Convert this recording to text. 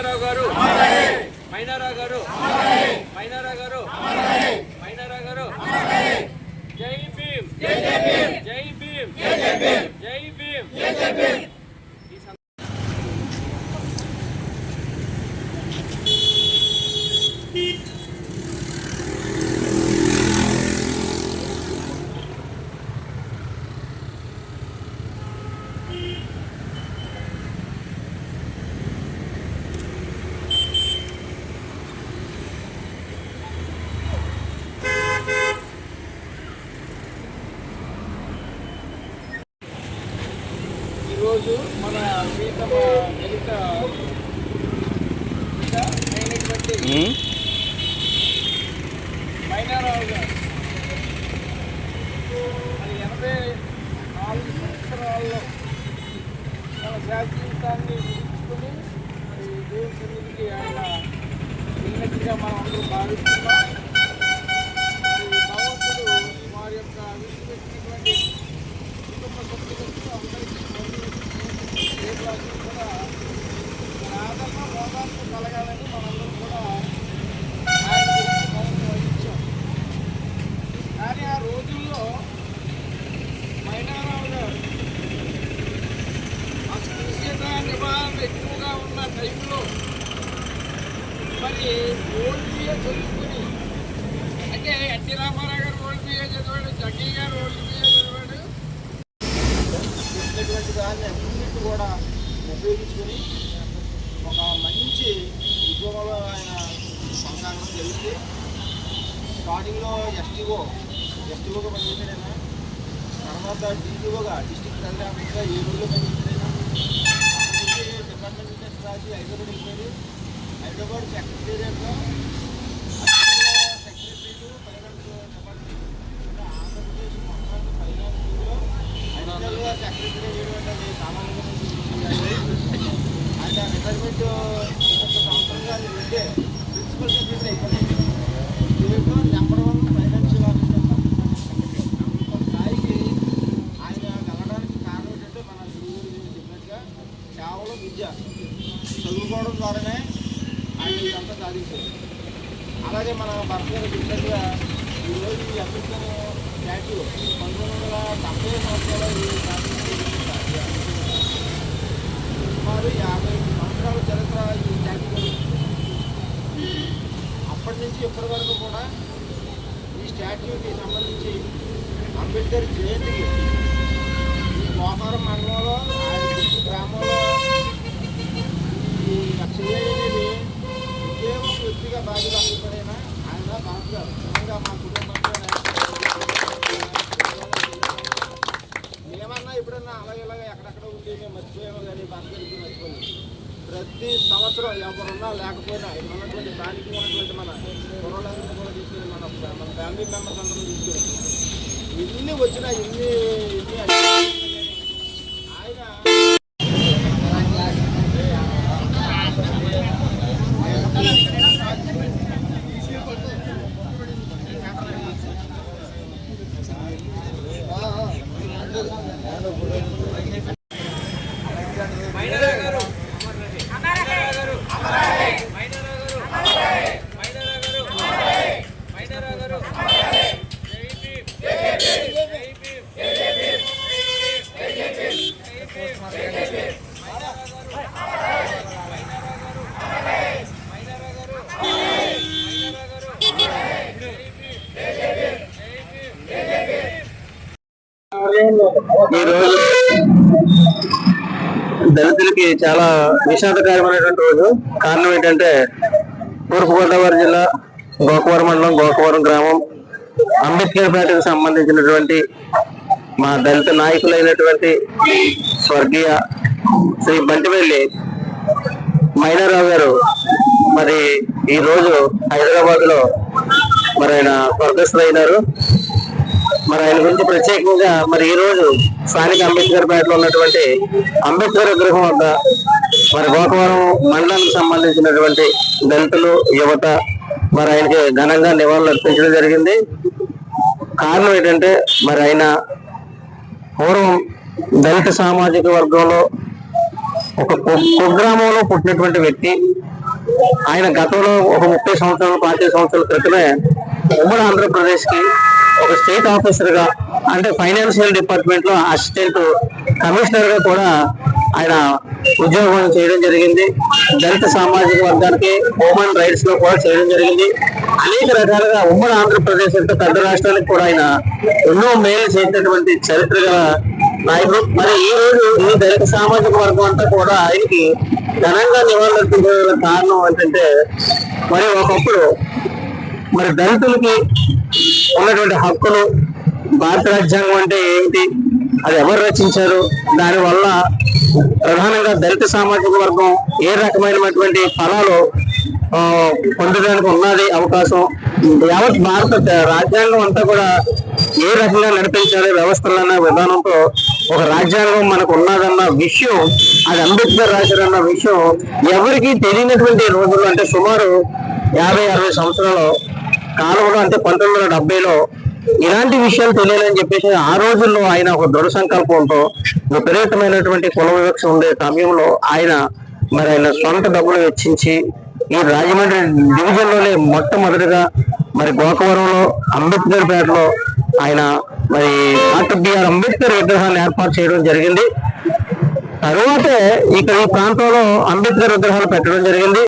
మైనారావు గారు మైనారావు గారు మైనారావు గారు మైనారావు గారు జై భీమ్ జై భీమ్ జై భీమ్ జై భీమ్ జై భీమ్. ఈరోజు మన ప్రీతమ దళిత అయినటువంటి మైనారావు గారు మరి 84 సంవత్సరాల్లో మన శాశ్వతాన్ని విధించుకుని మరి దేవుని సన్నిధికి ఆయన వెళ్ళినట్టుగా మనం అందరూ భావిస్తున్నాం. భగవంతుడు వారి యొక్క విశ్వసినటువంటి కుటుంబ సభ్యులకు అందరికీ కూడా ఆదరణ మోదాన్ని కలగాలని మనందరం కూడా ఆయన గురించి మౌనం వహించాం. కానీ ఆ రోజుల్లో మైనారావు గారు అస్పృశ్యత నివారణ ఎక్కువగా ఉన్న టైంలో మరి ఓల్డ్ బిఏ చదువుకుని, అంటే ఎన్టీ రామారావు గారు ఓల్డ్ బిఏ చదివాడు, జగ్గీ గారు ఓల్డ్ బిఏ చదివాడు. చెప్పినటువంటి దాన్ని అన్నింటి కూడా ఉపయోగించుకొని ఒక మంచి ఉద్యోగంలో ఆయన కొనసాగడం జరిగింది. స్టార్టింగ్లో ఎస్టీఓగా పనిచేశాడైనా, తర్వాత డీఈఓగా డిస్ట్రిక్ట్ హెల్త్ ఆఫీసర్గా 7 రోజులు పనిచేశాడైనా, డిపార్ట్మెంట్ టెస్ట్ రాసి హైదరాబాద్ వెళ్ళిపోయాడు. హైదరాబాద్ సెక్రటేరియట్లో సెక్రటరీ ఫైనాన్స్ డిపార్ట్మెంట్, ఆంధ్రప్రదేశ్ మొత్తం ఫైనాన్స్లో అడిషనల్గా సెక్రటరీ చేయడం సామాన్యంగా ఆయన రిటైర్మెంట్ 1 సంవత్సరంగా అది ఉంటే ప్రిన్సిపల్ సెక్రటరీ అయిపోయింది. దీంట్లో నెంబర్ 1 ఫైనాన్షియల్ ఆఫీసర్ స్థాయికి ఆయన వెళ్ళడానికి కారణం ఏంటంటే మన గురువు చెప్పినట్టుగా కేవలం విద్య చదువుకోవడం ద్వారానే ఆయన ఇదంతా సాధించారు. అలాగే మన భర్త గారు చెప్పినట్టుగా ఈరోజు ఈ అంబేద్కర్ స్టాచ్యూ 1970 సంవత్సరాలు సుమారు 50 సంవత్సరాల చరిత్ర ఈ స్టాచ్యూ. అప్పటి నుంచి ఇప్పటి వరకు కూడా ఈ స్టాచ్యూకి సంబంధించి అంబేద్కర్ జయంతికి ఈ గోకారం మండలంలో గ్రామంలో ఈ చేయనేది ఒకే ఒక వ్యక్తిగా భాగీదారులైనా ఆయన భరత్ గారు. నిజంగా మా కుటుంబంలో మేమన్నా ఎప్పుడన్నా అలాగే ఎక్కడెక్కడ ఉండి మేము మర్చిపోయామో కానీ భరత్ గారికి మర్చిపోయింది. ప్రతి సంవత్సరం ఎవరున్నా లేకపోయినా ఇక్కడ ఉన్నటువంటి స్థానికంగా ఉన్నటువంటి మన కుర్రలందరూ కూడా తీసుకెళ్ళి మన ఫ్యామిలీ మెంబర్స్ అందరూ తీసుకెళ్ళి ఎన్ని వచ్చినా ఎన్ని ఆయన ఈరోజు దళితులకి చాలా విషాదకరమైనటువంటి రోజు. కారణం ఏంటంటే తూర్పుగోదావరి జిల్లా గోకవరం మండలం గోకవరం గ్రామం అంబేద్కర్ పేటకు సంబంధించినటువంటి మా దళిత నాయకులైనటువంటి స్వర్గీయ శ్రీ బంటివెల్లి మైనారావు గారు మరి ఈ రోజు హైదరాబాద్ లో మరి ఆయన స్వర్గస్థులైనారు. మరి ఆయన గురించి ప్రత్యేకంగా మరి ఈ రోజు స్థానిక అంబేద్కర్ పేటలో ఉన్నటువంటి అంబేద్కర్ విగ్రహం వద్ద మరి గోకవరం మండలానికి సంబంధించినటువంటి దళితులు యువత మరి ఆయనకి ఘనంగా నివాళులు అర్పించడం జరిగింది. కారణం ఏంటంటే మరి ఆయన పూర్వం దళిత సామాజిక వర్గంలో ఒక కుగ్రామంలో పుట్టినటువంటి వ్యక్తి. ఆయన గతంలో ఒక 30 సంవత్సరాలు 25 సంవత్సరాల క్రితమే ఉమ్మడి ఆంధ్రప్రదేశ్ కి ఒక స్టేట్ ఆఫీసర్ గా, అంటే ఫైనాన్షియల్ డిపార్ట్మెంట్ లో అసిస్టెంట్ కమిషనర్ గా కూడా ఆయన ఉద్యోగం చేయడం జరిగింది. దళిత సామాజిక వర్గానికి హ్యూమన్ రైట్స్ లో కూడా చేయడం జరిగింది. అనేక రకాలుగా ఉమ్మడి ఆంధ్రప్రదేశ్ అంటే పెద్ద రాష్ట్రానికి కూడా ఆయన ఎన్నో మేలు చేసినటువంటి చరిత్ర గల నాయకుడు. మరి ఈ రోజు ఈ దళిత సామాజిక వర్గం అంతా కూడా ఆయనకి ఘనంగా నివాళులర్పించే కారణం ఏంటంటే, మరి ఒకప్పుడు మరి దళితులకి ఉన్నటువంటి హక్కులు, భారత రాజ్యాంగం అంటే ఏమిటి, అది ఎవరు రచించారు, దానివల్ల ప్రధానంగా దళిత సామాజిక వర్గం ఏ రకమైనటువంటి ఫలాలు పొందడానికి ఉన్నది అవకాశం, యావత్ భారత రాజ్యాంగం అంతా కూడా ఏ రకంగా నడిపించాలి వ్యవస్థలన్న విధానంతో ఒక రాజ్యాంగం మనకు ఉన్నదన్న విషయం, అది అంబేద్కర్ రాశారన్న విషయం ఎవరికి తెలియనటువంటి రోజుల్లో, అంటే సుమారు 50-60 సంవత్సరాల కాలంలో, అంటే 1970లో ఇలాంటి విషయాలు తెలియాలని చెప్పేసి ఆ రోజుల్లో ఆయన ఒక దృఢ సంకల్పంతో విపరీతమైనటువంటి కుల వివక్ష ఉండే సమయంలో ఆయన సొంత డబ్బులు వెచ్చించి ఈ రాజమండ్రి డివిజన్ లోనే మొట్టమొదటిగా మరి గోకవరంలో అంబేద్కర్ పేటలో ఆయన మరి డాక్టర్ బిఆర్ అంబేద్కర్ విగ్రహాన్ని ఏర్పాటు చేయడం జరిగింది. తరువాతే ఇక్కడ ఈ ప్రాంతంలో అంబేద్కర్ విగ్రహాలు పెట్టడం జరిగింది.